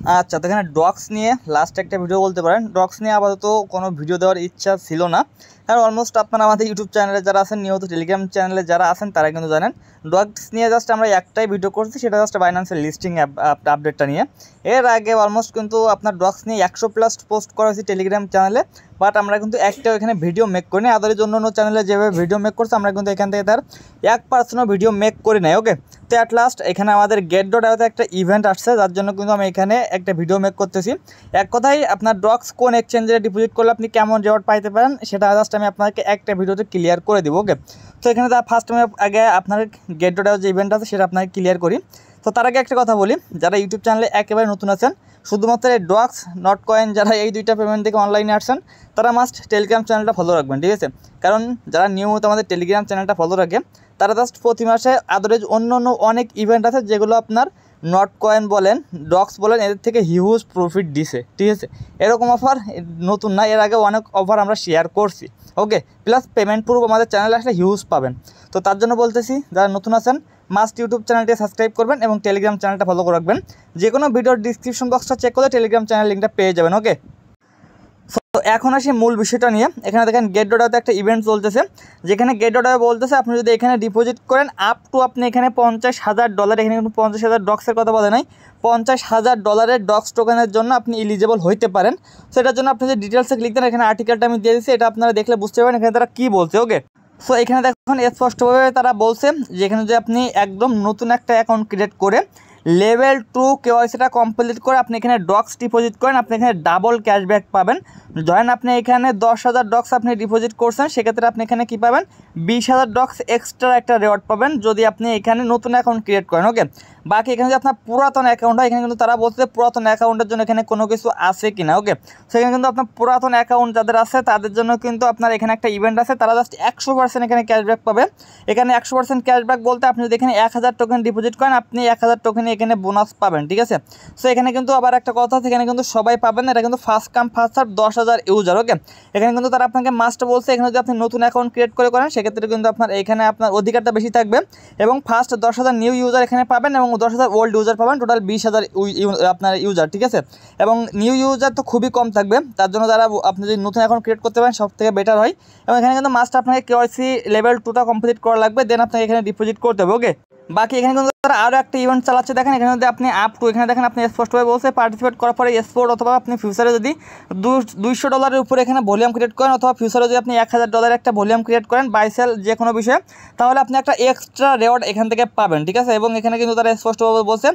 আচ্ছা, তো এখানে ডক্স নিয়ে লাস্ট একটা ভিডিও বলতে পারেন। ডক্স নিয়ে আপাতত কোনো ভিডিও দেওয়ার ইচ্ছা ছিল না, কারণ অলমোস্ট আপনারা আমাদের ইউটিউব চ্যানেলে যারা আছেন, নিয়মিত টেলিগ্রাম চ্যানেলে যারা আছেন তারা কিন্তু জানেন ডক্স নিয়ে জাস্ট আমরা একটাই ভিডিও করছি, সেটা জাস্ট বাইন্যান্সের লিস্টিং আপডেটটা নিয়ে। এর আগে অলমোস্ট কিন্তু আপনার ডক্স নিয়ে 100+ পোস্ট করা হয়েছে টেলিগ্রাম চ্যানেলে, বাট আমরা কিন্তু একটাও এখানে ভিডিও মেক করি না। আদারের জন্য অন্য চ্যানেলে যেভাবে ভিডিও মেক করছে আমরা কিন্তু এখান থেকে তার 1% ভিডিও মেক করি নাই। ওকে, তো অ্যাট লাস্ট এখানে আমাদের get.ioতে একটা ইভেন্ট আসছে, যার জন্য কিন্তু আমি এখানে একটা ভিডিও মেক করতেছি। এক কথায় আপনার ডক্স কোন এক্সচেঞ্জে ডিপোজিট করলে আপনি কেমন রিওয়ার্ড পাইতে পারেন সেটা জাস্ট আমি আপনাকে একটা ভিডিওতে ক্লিয়ার করে দিব। ওকে, তো এখানে ফার্স্ট আমি আগে আপনার get.io যে ইভেন্ট আছে সেটা আপনাকে ক্লিয়ার করি। তো তার আগে একটা কথা বলি, যারা ইউটিউব চ্যানেলে একেবারে নতুন আছেন, শুধুমাত্র এই ডক্স নট কয়েন যারা এই দুইটা পেমেন্ট থেকে অনলাইনে আসছেন তারা মাস্ট টেলিগ্রাম চ্যানেলটা ফলো রাখবেন, ঠিক আছে? কারণ যারা নিয়মিত আমাদের টেলিগ্রাম চ্যানেলটা ফলো রাখে তারা জাস্ট প্রতি মাসে আদারেজ অন্য অনেক ইভেন্ট আছে যেগুলো আপনার নট কয়েন বলেন, ডক্স বলেন, এদের থেকে হিউজ প্রফিট দিছে, ঠিক আছে? এরকম অফার নতুন না, এর আগে অনেক অফার আমরা শেয়ার করছি। ওকে, প্লাস পেমেন্ট প্রুফ আমাদের চ্যানেলে আসলে হিউজ পাবেন। তো তার জন্য বলতেছি, যারা নতুন আছেন মাস্ট ইউটিউব চ্যানেলটি সাবস্ক্রাইব করবেন এবং টেলিগ্রাম চ্যানেলটা ফলো করে রাখবেন। যে কোনো ভিডিওর ডিসক্রিপশন বক্সটা চেক করলে টেলিগ্রাম চ্যানেল লিঙ্কটা পেয়ে যাবেন। ওকে, তো এখন আসি মূল বিষয়টা নিয়ে। এখানে দেখেন get.ioতে একটা ইভেন্ট চলতেছে, যেখানে get.io বলতেছে আপনি যদি এখানে ডিপোজিট করেন আপ টু আপনি এখানে $50,000, এখানে কিন্তু 50,000 ডক্সের কথা বলে নাই, $50,000 ডক্স টোকেনের জন্য আপনি এলিজিবল হইতে পারেন। সেটার জন্য আপনি যে ডিটেলসে ক্লিক দেন, এখানে আর্টিকেলটা আমি দিয়ে দিচ্ছি, এটা আপনারা দেখলে বুঝতে পারবেন এখানে তারা কী বলছে। ওকে, সো এখানে দেখুন স্পষ্টভাবে তারা বলছে যে এখানে যে আপনি একদম নতুন একটা অ্যাকাউন্ট ক্রিয়েট করে লেভেল 2 কেওয়াইসিটা কমপ্লিট করে আপনি এখানে ডক্স ডিপোজিট করেন, আপনি এখানে ডাবল ক্যাশব্যাক পাবেন। ধরেন আপনি এখানে 10,000 ডক্স আপনি ডিপোজিট করছেন, সেক্ষেত্রে আপনি এখানে কী পাবেন, 20,000 ডক্স এক্সট্রা একটা রিওয়ার্ড পাবেন যদি আপনি এখানে নতুন অ্যাকাউন্ট ক্রিয়েট করেন। ওকে, বাকি এখানে যে আপনার পুরাতন অ্যাকাউন্ট হয়, এখানে কিন্তু তারা বলছে পুরাতন অ্যাকাউন্টের জন্য এখানে কোনো কিছু আছে কি না। ওকে, সেখানে কিন্তু আপনার পুরাতন অ্যাকাউন্ট যাদের আছে তাদের জন্য কিন্তু আপনার এখানে একটা ইভেন্ট আছে, তারা জাস্ট 100% এখানে ক্যাশব্যাক পাবে। এখানে 100% ক্যাশব্যাক বলতে আপনি যদি এখানে 1,000 টোকেন ডিপোজিট করেন আপনি 1,000 টোকেন এখানে বোনাস পাবেন, ঠিক আছে? সো এখানে কিন্তু আবার একটা কথা আছে, এখানে কিন্তু সবাই পাবেন না, এটা কিন্তু first come first serve 10,000 user. Okay, এখানে কিন্তু তারা আপনাকে মাস্ট বলছে এখানে যদি আপনি নতুন অ্যাকাউন্ট ক্রিয়েট করেন সেক্ষেত্রে কিন্তু আপনার এখানে আপনার অধিকারটা বেশি থাকবে এবং ফার্স্ট 10,000 নিউ ইউজার এখানে পাবেন এবং 10,000 ওল্ড ইউজার পাবেন, টোটাল 20,000 আপনার ইউজার, ঠিক আছে? এবং নিউ ইউজার তো খুবই কম থাকবে, তার জন্য যারা আপনি যদি নতুন অ্যাকাউন্ট ক্রিয়েট করতে পারেন সব থেকে বেটার হয়। এবং এখানে কিন্তু মাস্ট আপনাকে কেওয়াইসি লেভেল 2টা কমপ্লিট করা লাগবে, দেন আপনাকে এখানে ডিপোজিট করতে হবে। ওকে, বাকি এখানে কিন্তু তারা আরও একটা ইভেন্ট চালাচ্ছে, দেখেন এখানে যদি আপনি আপ টু এখানে দেখেন আপনি স্পষ্টভাবে বলছে পার্টিসিপেট করার পরে স্পোর্ট অথবা আপনি ফিউচারে যদি $200 উপরে এখানে ভলিউম ক্রিয়েট করেন অথবা ফিউচারে যদি আপনি $1,000 একটা ভলিউম ক্রিয়েট করেন বাই সেল যে কোনো বিষয়ে, তাহলে আপনি একটা এক্সট্রা রিওয়ার্ড এখান থেকে পাবেন, ঠিক আছে? এবং এখানে কিন্তু তারা স্পষ্টভাবে বলছে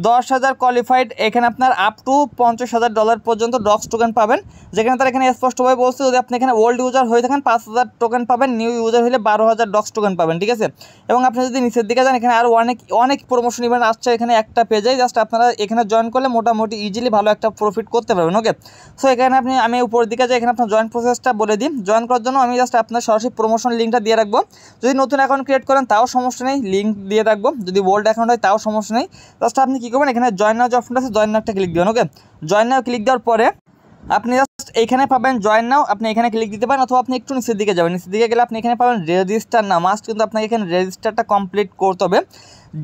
10,000 কোয়ালিফাইড এখানে আপনার আপ টু $50,000 পর্যন্ত ডক্স টোকেন পাবেন, যেখানে তারা এখানে স্পষ্টভাবে বলছে যদি আপনি এখানে ওল্ড ইউজার হয়ে থাকেন 5,000 টোকেন পাবেন, নিউ ইউজার হলে 12,000 ডক্স টোকেন পাবেন, ঠিক আছে? এবং আপনি যদি নিচের দিকে যান এখানে আরও অনেক প্রমোশন ইভেন্ট আসছে এখানে একটা পেজে, জাস্ট আপনারা এখানে জয়েন করলে মোটামুটি ইজিলি ভালো একটা প্রফিট করতে পারবেন। ওকে, সো এখানে আমি উপরের দিকে যাই, এখানে আপনার জয়েন প্রসেসটা বলে দিই। জয়েন করার জন্য আমি জাস্ট আপনার সরাসরি প্রমোশন লিঙ্কটা দিয়ে রাখবো, যদি নতুন অ্যাকাউন্ট ক্রিয়েট করেন তাও সমস্যা নেই, লিঙ্ক দিয়ে রাখবো, যদি ওল্ড অ্যাকাউন্ট হয় তাও সমস্যা নেই। জাস্ট আপনি কী করবেন, এখানে জয়েন নাও যে অপশনটা আছে জয়েন নাও একটা ক্লিক দেবেন। ওকে, জয়েন নাও ক্লিক দেওয়ার পরে আপনি জাস্ট এইখানে পাবেন জয়েন নাও, আপনি এখানে ক্লিক দিতে পারেন অথবা আপনি একটু নিচের দিকে যাবেন, নিচের দিকে গেলে আপনি এখানে পাবেন রেজিস্টার নাও, মাস্ট কিন্তু আপনাকে এখানে রেজিস্টারটা কমপ্লিট করতে হবে।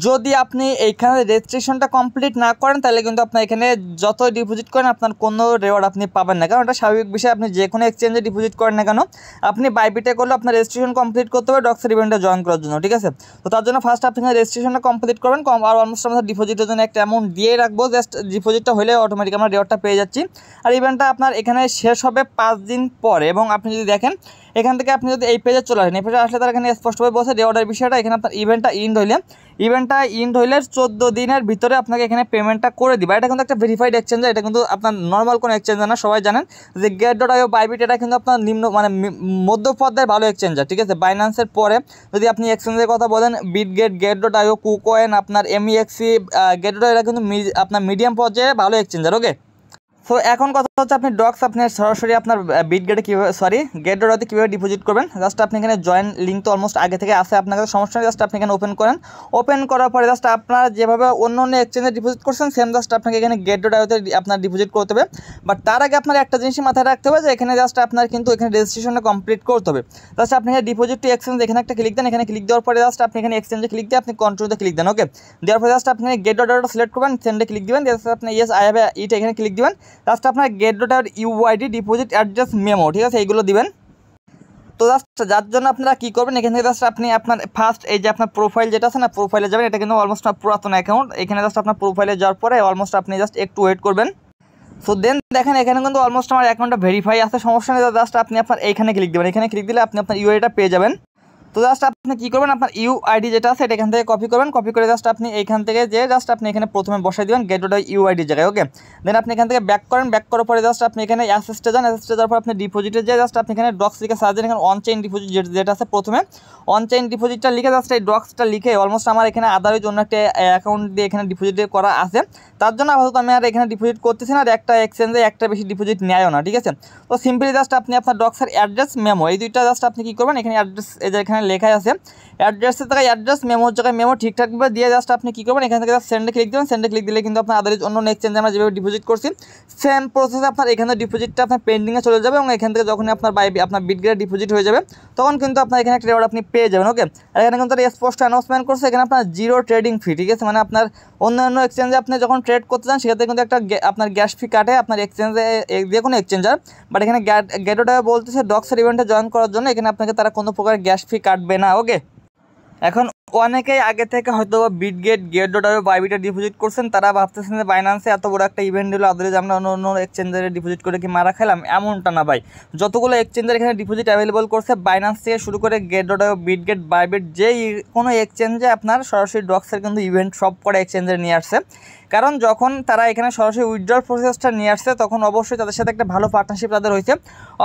যদি আপনি এইখানে রেজিস্ট্রেশনটা কমপ্লিট না করেন তাহলে কিন্তু আপনার এখানে যত ডিপোজিট করেন আপনার কোনো রিওয়ার্ড আপনি পাবেন না, কারণ এটা স্বাভাবিক বিষয়, আপনি যে কোনো এক্সচেঞ্জে ডিপোজিট করেন না কেন আপনি বাইবিটে করলে আপনার রেজিস্ট্রেশন কমপ্লিট করতে হবে ডক্সের ইভেন্টে জয়েন করার জন্য, ঠিক আছে? তো তার জন্য ফার্স্ট আপনি রেজিস্ট্রেশনটা কমপ্লিট করবেন, আর অলমোস্ট আমরা ডিপোজিটের জন্য একটা অ্যামাউন্ট দিয়ে রাখবো, জাস্ট ডিপোজিটটা হলে অটোমেটিক আমরা রিওয়ার্ডটা পেয়ে যাচ্ছি। আর ইভেন্টটা আপনার এখানে শেষ হবে 5 দিন পরে। এবং আপনি যদি দেখেন এখান থেকে আপনি যদি এই পেজে চলে আসেন, এই পেজে আসলে তারা এখানে স্পষ্টভাবে বলছে রিওয়ার্ডের বিষয়টা, এখানে আপনার ইভেন্টটা ইন্ড হইলে 14 দিনের ভিতরে আপনাকে এখানে পেমেন্টটা করে দিবা। এটা কিন্তু একটা ভেরিফাইড এক্সচেঞ্জ, এটা কিন্তু আপনার নর্মাল কোনো এক্সচেঞ্জ না, সবাই জানেন যে get.io বাইবিট এটা কিন্তু আপনার নিম্ন মানে মধ্য পর্যায়ের ভালো এক্সচেঞ্জার, ঠিক আছে? বাইন্যান্সের পরে যদি আপনি এক্সচেঞ্জের কথা বলেন বিটগেট, get.io, কুকয়েন, আপনার MEXC, get.io এটা কিন্তু আপনার মিডিয়াম পর্যায়ে ভালো এক্সচেঞ্জার। ওকে, সো এখন কথা হচ্ছে আপনি ডক্স আপনি সরাসরি আপনার বিটগেটে কীভাবে গেটডোডাতে কীভাবে ডিপোজিট করবেন। জাস্ট আপনি এখানে জয়েন লিঙ্ক তো অলমোস্ট আগে থেকে আসে, আপনার কাছে সমস্যা নেই। জাস্ট আপনি এখানে ওপেন করেন, ওপেন করার পরে জাস্ট আপনারা যেভাবে অন্য এক্সচেঞ্জে ডিপোজিট করছেন সেম জাস্ট আপনাকে এখানে গেটডোডাতে আপনার ডিপোজিট করতে হবে। বাট তার আগে আপনার একটা জিনিস মাথায় রাখতে হবে যে এখানে জাস্ট আপনার কিন্তু এখানে রেজিস্ট্রেশনটা কমপ্লিট করতে হবে। জাস্ট আপনি এখানে ডিপোজিট টু এক্সচেঞ্জ এখানে একটা ক্লিক দেন, এখানে ক্লিক দেওয়ার পরে জাস্ট আপনি এখানে এক্সচেঞ্জে ক্লিক দিয়ে আপনি কন্ট্রোলতে ক্লিক দেন। ওকে, দেওয়ার পরে জাস্ট আপনি গেটডোডাটা সিলেক্ট করবেন, সেন্ডে ক্লিক দিবেন, জাস্ট আপনি ইয়েস আই হ্যাভ ইট এখানে ক্লিক দিবেন। জাস্ট আপনার গেটডোডার ইউআইডি ডিপোজিট অ্যাড্রেস মেমো, ঠিক আছে, এইগুলো দিবেন। তো জাস্ট যার জন্য আপনারা কী করবেন, এখান থেকে জাস্ট আপনি আপনার ফার্স্ট এই যে আপনার প্রোফাইল যেটা আছে না, প্রোফাইলে যাবেন। এটা কিন্তু অলমোস্ট পুরাতন অ্যাকাউন্ট, এখানে জাস্ট আপনার প্রোফাইলে যাওয়ার পরে অলমোস্ট আপনি জাস্ট একটু ওয়েট করবেন। সো দেন দেখেন এখানে কিন্তু অলমোস্ট আমার অ্যাকাউন্টটা ভেরিফাই আছে, সমস্যা নেই। জাস্ট আপনি আপনার এইখানে ক্লিক দেবেন, এখানে ক্লিক দিলে আপনি আপনার ইউআইডিটা পেয়ে যাবেন। তো জাস্ট আপনি কী করবেন, আপনার ইউআইডি যেটা আছে এটা এখান থেকে কপি করবেন, কপি করে জাস্ট আপনি এইখান থেকে যে জাস্ট আপনি এখানে প্রথমে বসাই দেবেন গেটডোডা ইউআইডি জায়গায়। ওকে, দেন আপনি এখান থেকে ব্যাক করেন, ব্যাক করার পরে জাস্ট আপনি এখানে অ্যাসেসটে যান, অ্যাসেসটে যাওয়ার পর আপনি ডিপোজিটে যে জাস্ট আপনি এখানে ডক্স লিখে সার্চ দেন, এখানে অন চেইন ডিপোজিট যেটা আছে প্রথমে অন চেইন ডিপোজিটটা লিখে জাস্ট এই ডক্সটা লিখে অলমোস্ট আমার এখানে আদারের জন্য একটা অ্যাকাউন্ট দিয়ে এখানে ডিপোজিট করা আছে, তার জন্য আপাতত আমি আর এখানে ডিপোজিট করতেছি না। আর একটা এক্সচেঞ্জে একটা বেশি ডিপোজিট নেয়ও না, ঠিক আছে। তো সিম্পলি জাস্ট আপনি আপনার ডক্সের অ্যাড্রেস মেমো এই দুইটা জাস্ট আপনি কী করবেন, এখানে অ্যাড্রেস এই যে এখানে লেখাই আছে অ্যাড্রেসের জায়গায় অ্যাড্রেস, মেমোর জায়গায় মেমো ঠিকঠাকভাবে দিয়ে জাস্ট আপনি কী করবেন, এখান থেকে জাস্ট সেন্ডে ক্লিক দেবেন। সেন্ডে ক্লিক দিলে কিন্তু আপনার আদারের অন্য এক্সচেঞ্জে আমরা যেভাবে ডিপোজিট করছি সেম প্রসেসে আপনার এখানে ডিপোজিটটা আপনার পেন্ডিংয়ে চলে যাবে, এবং এখান থেকে যখন আপনার বিটগেটে ডিপোজিট হয়ে যাবে তখন কিন্তু আপনার এখানে একটা রেওয়ার্ড আপনি পেয়ে যাবেন। ওকে, আর এখানে কিন্তু স্পষ্ট অ্যানাউন্সমেন্ট করছে এখানে আপনার জিরো ট্রেডিং ফি, ঠিক আছে, মানে আপনার অন্যান্য এক্সচেঞ্জে আপনি যখন ট্রেড করতে চান সেক্ষেত্রে কিন্তু একটা আপনার গ্যাস ফি কাটে আপনার এক্সচেঞ্জে, যে কোনো এক্সচেঞ্জার। বাট এখানে গেটডোডা বলতেছে ডক্সের ইভেন্টে জয়েন করার জন্য এখানে আপনাকে তারা কোনো প্রকার গ্যাস ফি কাটবে না। ওকে, এখন অনেকেই আগে থেকে হয়তো বিটগেট গেটডোডা বাইবিটে ডিপোজিট করছেন, তারা ভাবতেছেন যে বাইন্যান্সে এত বড় একটা ইভেন্ট হলো আদরে যে আমরা অন্য এক্সচেঞ্জারে ডিপোজিট করে কি মারা খেলাম, এমনটা না ভাই। যতগুলো এক্সচেঞ্জার এখানে ডিপোজিট অ্যাভেলেবল করছে বাইন্যান্স থেকে শুরু করে গেটডোডা বিটগেট বাইবিট যে কোনো এক্সচেঞ্জে আপনার সরাসরি ডক্সের কিন্তু ইভেন্ট সব কটা এক্সচেঞ্জারে নিয়ে আসছে। কারণ যখন তারা এখানে সরাসরি উইথড্রল প্রসেসটা নিয়ে আসছে তখন অবশ্যই তাদের সাথে একটা ভালো পার্টনারশিপ তাদের হয়েছে,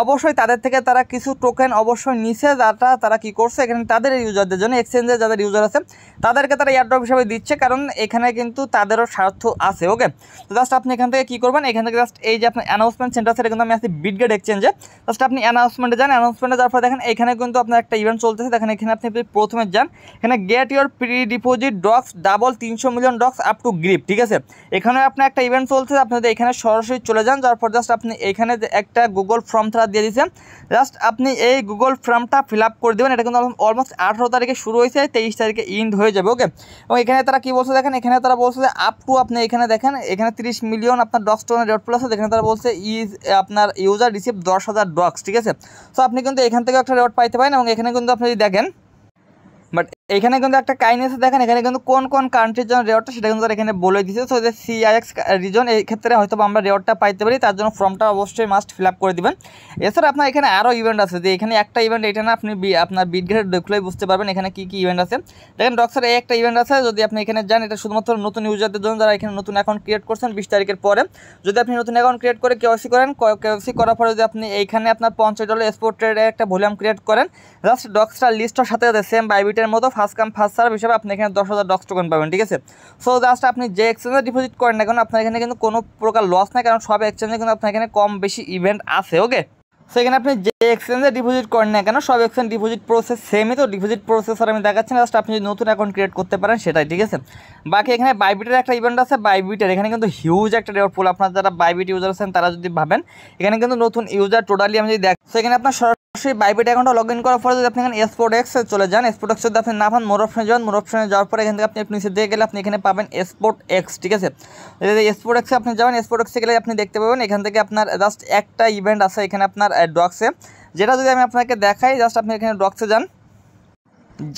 অবশ্যই তাদের থেকে তারা কিছু টোকেন অবশ্যই নিছে, যাটা তারা কী করছে এখানে তাদের ইউজারদের জন্য এক্সচেঞ্জে যাদের ইউজার আছে তাদেরকে তারা এয়ারড্রপ হিসাবে দিচ্ছে, কারণ এখানে কিন্তু তাদেরও স্বার্থ আছে। ওকে, তো জাস্ট আপনি এখান থেকে কী করবেন, এখান থেকে জাস্ট এই যে আপনার অ্যানাউন্সমেন্ট সেন্টার সেটা কিন্তু আমি আসছি বিটগেট এক্সচেঞ্জে। জাস্ট আপনি অ্যানাউন্সমেন্টে যান, অ্যানাউন্সমেন্টে যাওয়ার পর দেখেন এখানে কিন্তু আপনার একটা ইভেন্ট চলতেছে, দেখেন এখানে আপনি প্রথমে যান, এখানে get your pre deposit docs double 300 million docs up to grip, ঠিক আছে। এখানে আপনার একটা ইভেন্ট চলছে, আপনি যদি এখানে সরাসরি চলে যান, যাওয়ার পর জাস্ট আপনি এখানে একটা গুগল ফর্ম তারা দিয়ে দিচ্ছেন, জাস্ট আপনি এই গুগল ফর্মটা ফিল আপ করে দেবেন। এটা কিন্তু অলমোস্ট 18 তারিখে শুরু হয়েছে, 23 তারিখে ইন্ড হয়ে যাবে। ওকে, এবং এখানে তারা কী বলছে দেখেন, এখানে তারা বলছে যে আপ টু আপনি এখানে দেখেন এখানে 30 মিলিয়ন আপনার ডক্স টোনের রেট প্লাস আছে, এখানে তারা বলছে আপনার ইউজার রিসিভ 10,000 ডক্স, ঠিক আছে। সো আপনি কিন্তু এখান থেকে একটা রেট পাইতে পারেন, এবং এখানে কিন্তু আপনি যদি দেখেন বাট এখানে কিন্তু একটা কাহিনী আছে, দেখেন এখানে কিন্তু কোন কোন কান্ট্রির জন্য রেওয়ার্ডটা সেটা কিন্তু তারা এখানে বলে দিচ্ছে। সো যে CIX রিজন এই ক্ষেত্রে হয়তো আমরা রেওয়ার্ডটা পাইতে পারি, তার জন্য ফর্মটা অবশ্যই মাস্ট ফিল আপ করে দেবেন। এছাড়া আপনার এখানে আরও ইভেন্ট আছে, যে এখানে একটা ইভেন্ট এটা না, আপনি আপনার বিটগেট দেখলেই বুঝতে পারবেন এখানে কী কী ইভেন্ট আছে। দেখেন ডক্সের এই একটা ইভেন্ট আছে, যদি আপনি এখানে যান এটা শুধুমাত্র নতুন ইউজারদের জন্য যারা এখানে নতুন অ্যাকাউন্ট ক্রিয়েট করছেন 20 তারিখের পরে। যদি আপনি নতুন অ্যাকাউন্ট ক্রিয়েট করে KYC করেন, KYC করার পরে যদি আপনি এইখানে আপনার $50 স্পট ট্রেডের একটা ভলিউম ক্রিয়েট করেন, জাস্ট ডক্সটার লিস্টের সাথে সেম বাইবিটের মতো ফার্স্ট কাম ফার্স্ট সার্ভ হিসাবে আপনি এখানে 10,000 ডক্স টোকেন পাবেন, ঠিক আছে। সো জাস্ট আপনি যে এক্সচেঞ্জে ডিপোজিট করেন না কেন আপনার এখানে কিন্তু কোনো প্রকার লস নাই, কারণ সব এক্সচেঞ্জে কিন্তু আপনার এখানে কম বেশি ইভেন্ট আছে। ওকে, সো এখানে আপনি যে এক্সচেঞ্জে ডিপোজিট করেন না কেন সব এক্সচেঞ্জ ডিপোজিট প্রসেস সেমই, তো ডিপোজিট প্রসেস আর আমি দেখাচ্ছি না, জাস্ট আপনি যদি নতুন অ্যাকাউন্ট ক্রিয়েট করতে পারেন সেটাই, ঠিক আছে। বাকি এখানে বাইবিটের একটা ইভেন্ট আছে, বাইবিটের এখানে কিন্তু হিউজ একটা রেওয়ার্ড পুল, আপনার যারা বাইবিট ইউজার আছেন তারা যদি ভাবেন এখানে কিন্তু নতুন ইউজার টোটালি আমি যদি দেখ, সো এখানে আপনার সেই বাইবিট অ্যাকাউন্টটা লগ ইন করার পরে যদি আপনি এখানে SportX চলে যান, SportX যদি আপনি না পান মোর অপশনে যান, মোর অপশনে যাওয়ার পরে এখান থেকে আপনি নিচে দিয়ে গেলে আপনি এখানে পাবেন SportX, ঠিক আছে। SportX আপনি যাবেন, SportX গেলে আপনি দেখতে পাবেন এখান থেকে আপনার জাস্ট একটা ইভেন্ট আছে এখানে আপনার ডক্সে, যেটা যদি আমি আপনাকে দেখাই, জাস্ট আপনি এখানে ডক্সে যান,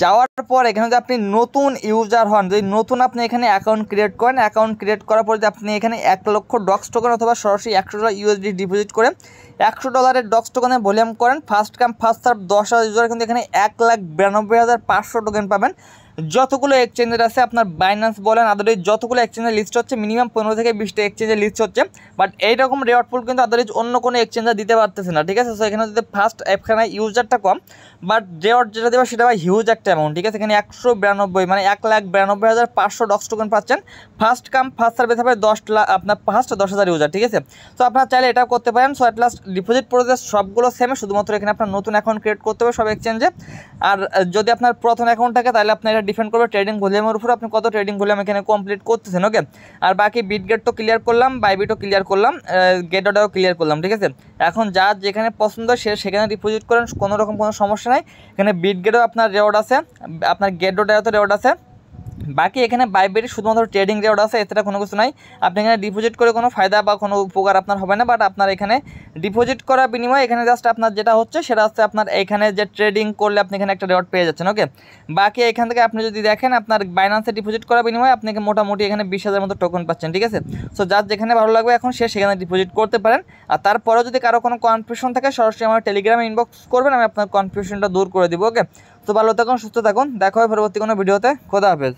যাওয়ার পর এখানে যদি আপনি নতুন ইউজার হন, যদি নতুন আপনি এখানে অ্যাকাউন্ট ক্রিয়েট করেন, অ্যাকাউন্ট ক্রিয়েট করার পর যদি আপনি এখানে 1 লক্ষ ডক্স টোকেন অথবা সরাসরি $100 USD ডিপোজিট করে $100 ডক্স টোকেনের ভলিউম করেন, first come first serve 10,000 user কিন্তু এখানে 1,92,500 টোকেন পাবেন। যতগুলো এক্সচেঞ্জের আছে আপনার বাইন্যান্স বলেন আদারওয়াইজ যতগুলো এক্সচেঞ্জের লিস্ট হচ্ছে মিনিমাম 15 থেকে 20টা এক্সচেঞ্জের লিস্ট হচ্ছে, বাট এইরকম রেওয়ার্ড পুল কিন্তু আদারওয়াইজ অন্য কোনো এক্সচেঞ্জার দিতে পারতেছে না, ঠিক আছে। সো এখানে যদি ফার্স্ট এখানে ইউজারটা কম বাট রেওয়ার্ড যেটা দেবে সেটা ভাই হিউজ একটা অ্যামাউন্ট, ঠিক আছে। এখানে 192 মানে 1,92,500 ডক্স টোকেন পাচ্ছেন। ফার্স্ট কাম ফার্স্ট সার্ভিস হবে 10 লাখ আপনার ফার্স্ট 10,000 ইউজার, ঠিক আছে। তো আপনারা চাইলে এটাও করতে পারেন। So at last deposit process সবগুলো সেম, শুধুমাত্র এখানে আপনার নতুন অ্যাকাউন্ট ক্রিয়েট করতে হবে সব এক্সচেঞ্জে। আর যদি আপনার প্রথম অ্যাকাউন্ট থাকে তাহলে আপনার এটা ডিপেন্ড করবে ট্রেডিং ভলিউমের উপর, আপনি কত ট্রেডিং ভলিউম এখানে কমপ্লিট করতেছেন, ওকে। আর বাকি বিটগেট তো ক্লিয়ার করলাম, বাইবিটও ক্লিয়ার করলাম, গেটওটাও ক্লিয়ার করলাম, ঠিক আছে। এখন যার যেখানে পছন্দ সে সেখানে ডিপোজিট করেন, কোনো রকম কোনো সমস্যা নাই। এখানে বিটগেটও আপনার রেওয়ার্ড আছে, আপনার গেটওটাও তো রেওয়ার্ড আছে। বাকি এখানে বাইবিটে শুধুমাত্র ট্রেডিং রেওয়ার্ড আছে, এছাড়া কোনো কিছু নাই। আপনি এখানে ডিপোজিট করে কোনো ফায়দা বা কোনো উপকার আপনার হবে না, বাট আপনার এখানে ডিপোজিট করার বিনিময়ে এখানে জাস্ট আপনার যেটা হচ্ছে সেটা হচ্ছে আপনার এখানে যে ট্রেডিং করলে আপনি এখানে একটা রেওয়ার্ড পেয়ে যাচ্ছেন, ওকে। বাকি এখান থেকে আপনি যদি দেখেন আপনার বাইন্যান্সে ডিপোজিট করার বিনিময়ে আপনাকে মোটামুটি এখানে 20,000 মতো টোকেন পাচ্ছেন, ঠিক আছে। সো যার যেখানে ভালো লাগবে এখন সে সেখানে ডিপোজিট করতে পারেন। আর তারপরেও যদি কারো কোনো কনফিউশন থাকে সরাসরি আমার টেলিগ্রামে ইনবক্স করবেন, আমি আপনার কনফিউশনটা দূর করে দিব, ওকে। তো ভালো থাকুন, সুস্থ থাকুন, দেখা হয় পরবর্তী কোনো ভিডিওতে। খোদা হাফেজ।